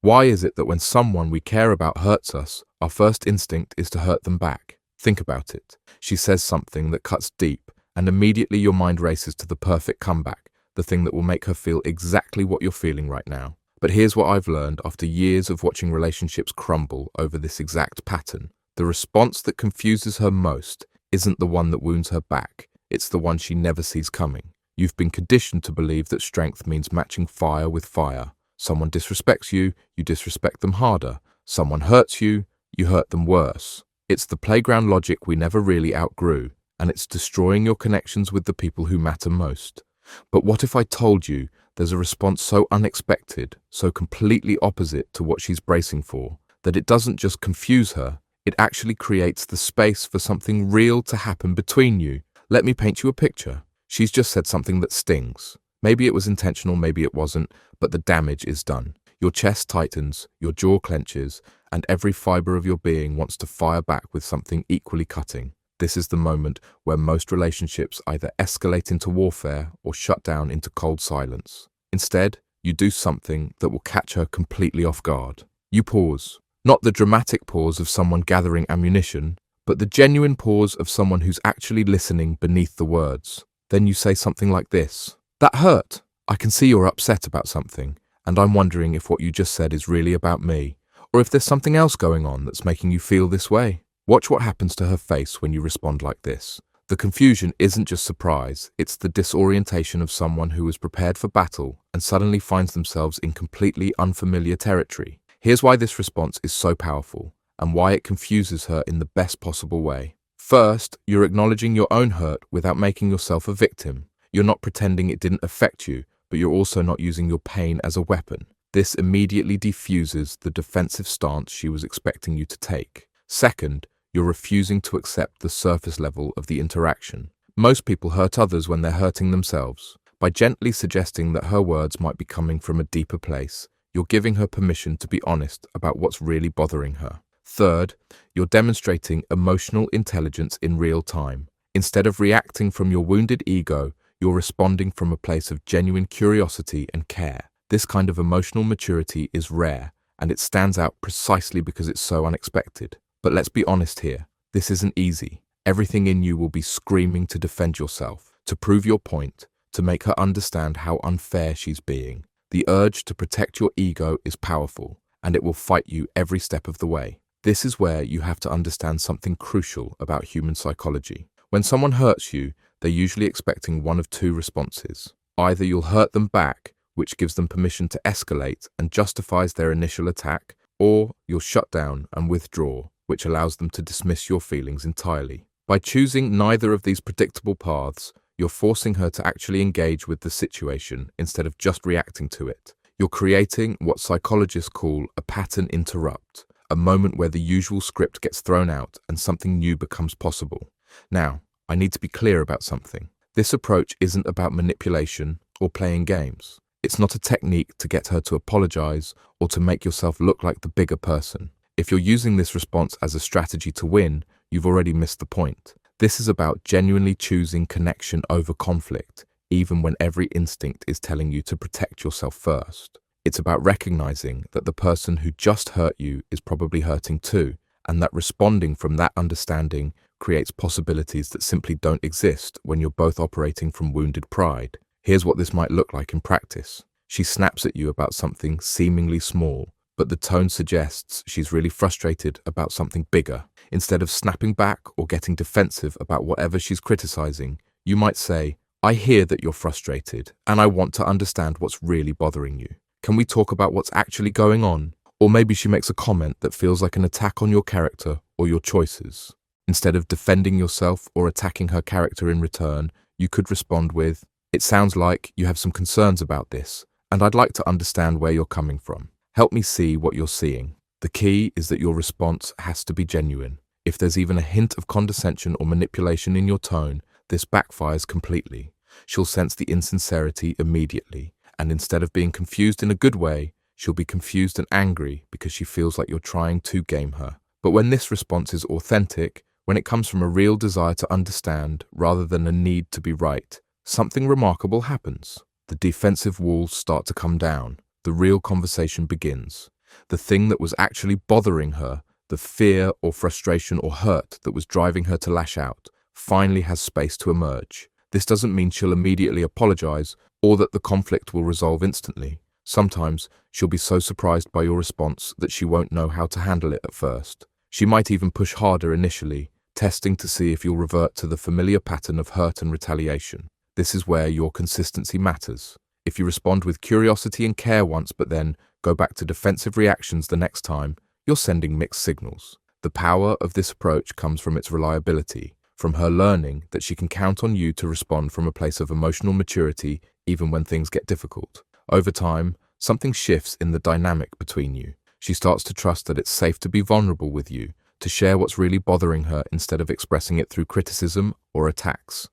Why is it that when someone we care about hurts us, our first instinct is to hurt them back? Think about it. She says something that cuts deep, and immediately your mind races to the perfect comeback, the thing that will make her feel exactly what you're feeling right now. But here's what I've learned after years of watching relationships crumble over this exact pattern. The response that confuses her most isn't the one that wounds her back, it's the one she never sees coming. You've been conditioned to believe that strength means matching fire with fire. Someone disrespects you, you disrespect them harder. Someone hurts you, you hurt them worse. It's the playground logic we never really outgrew, and it's destroying your connections with the people who matter most. But what if I told you there's a response so unexpected, so completely opposite to what she's bracing for, that it doesn't just confuse her, it actually creates the space for something real to happen between you? Let me paint you a picture. She's just said something that stings. Maybe it was intentional, maybe it wasn't, but the damage is done. Your chest tightens, your jaw clenches, and every fiber of your being wants to fire back with something equally cutting. This is the moment where most relationships either escalate into warfare or shut down into cold silence. Instead, you do something that will catch her completely off guard. You pause. Not the dramatic pause of someone gathering ammunition, but the genuine pause of someone who's actually listening beneath the words. Then you say something like this: "That hurt. I can see you're upset about something, and I'm wondering if what you just said is really about me, or if there's something else going on that's making you feel this way." Watch what happens to her face when you respond like this. The confusion isn't just surprise, it's the disorientation of someone who was prepared for battle and suddenly finds themselves in completely unfamiliar territory. Here's why this response is so powerful, and why it confuses her in the best possible way. First, you're acknowledging your own hurt without making yourself a victim. You're not pretending it didn't affect you, but you're also not using your pain as a weapon. This immediately defuses the defensive stance she was expecting you to take. Second, you're refusing to accept the surface level of the interaction. Most people hurt others when they're hurting themselves. By gently suggesting that her words might be coming from a deeper place, you're giving her permission to be honest about what's really bothering her. Third, you're demonstrating emotional intelligence in real time. Instead of reacting from your wounded ego, you're responding from a place of genuine curiosity and care. This kind of emotional maturity is rare, and it stands out precisely because it's so unexpected. But let's be honest here, this isn't easy. Everything in you will be screaming to defend yourself, to prove your point, to make her understand how unfair she's being. The urge to protect your ego is powerful, and it will fight you every step of the way. This is where you have to understand something crucial about human psychology. When someone hurts you, they're usually expecting one of two responses. Either you'll hurt them back, which gives them permission to escalate and justifies their initial attack, or you'll shut down and withdraw, which allows them to dismiss your feelings entirely. By choosing neither of these predictable paths, you're forcing her to actually engage with the situation instead of just reacting to it. You're creating what psychologists call a pattern interrupt, a moment where the usual script gets thrown out and something new becomes possible. Now, I need to be clear about something. This approach isn't about manipulation or playing games. It's not a technique to get her to apologize or to make yourself look like the bigger person. If you're using this response as a strategy to win, you've already missed the point. This is about genuinely choosing connection over conflict, even when every instinct is telling you to protect yourself first. It's about recognizing that the person who just hurt you is probably hurting too, and that responding from that understanding creates possibilities that simply don't exist when you're both operating from wounded pride. Here's what this might look like in practice. She snaps at you about something seemingly small, but the tone suggests she's really frustrated about something bigger. Instead of snapping back or getting defensive about whatever she's criticizing, you might say, "I hear that you're frustrated, and I want to understand what's really bothering you. Can we talk about what's actually going on?" Or maybe she makes a comment that feels like an attack on your character or your choices. Instead of defending yourself or attacking her character in return, you could respond with, "It sounds like you have some concerns about this, and I'd like to understand where you're coming from. Help me see what you're seeing." The key is that your response has to be genuine. If there's even a hint of condescension or manipulation in your tone, this backfires completely. She'll sense the insincerity immediately, and instead of being confused in a good way, she'll be confused and angry because she feels like you're trying to game her. But when this response is authentic, when it comes from a real desire to understand rather than a need to be right, something remarkable happens. The defensive walls start to come down. The real conversation begins. The thing that was actually bothering her, the fear or frustration or hurt that was driving her to lash out, finally has space to emerge. This doesn't mean she'll immediately apologize or that the conflict will resolve instantly. Sometimes she'll be so surprised by your response that she won't know how to handle it at first. She might even push harder initially, testing to see if you'll revert to the familiar pattern of hurt and retaliation. This is where your consistency matters. If you respond with curiosity and care once but then go back to defensive reactions the next time, you're sending mixed signals. The power of this approach comes from its reliability, from her learning that she can count on you to respond from a place of emotional maturity even when things get difficult. Over time, something shifts in the dynamic between you. She starts to trust that it's safe to be vulnerable with you, to share what's really bothering her instead of expressing it through criticism or attacks.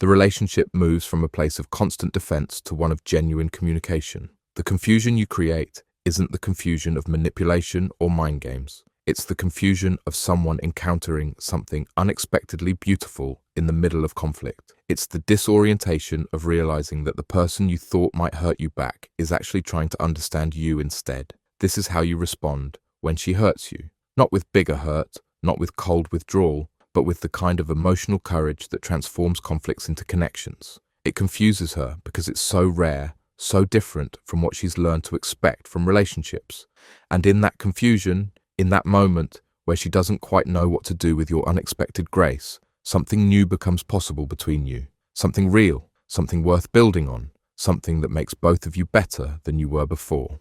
The relationship moves from a place of constant defense to one of genuine communication. The confusion you create isn't the confusion of manipulation or mind games. It's the confusion of someone encountering something unexpectedly beautiful in the middle of conflict. It's the disorientation of realizing that the person you thought might hurt you back is actually trying to understand you instead. This is how you respond when she hurts you. Not with bigger hurt, not with cold withdrawal, but with the kind of emotional courage that transforms conflicts into connections. It confuses her because it's so rare, so different from what she's learned to expect from relationships. And in that confusion, in that moment where she doesn't quite know what to do with your unexpected grace, something new becomes possible between you. Something real, something worth building on, something that makes both of you better than you were before.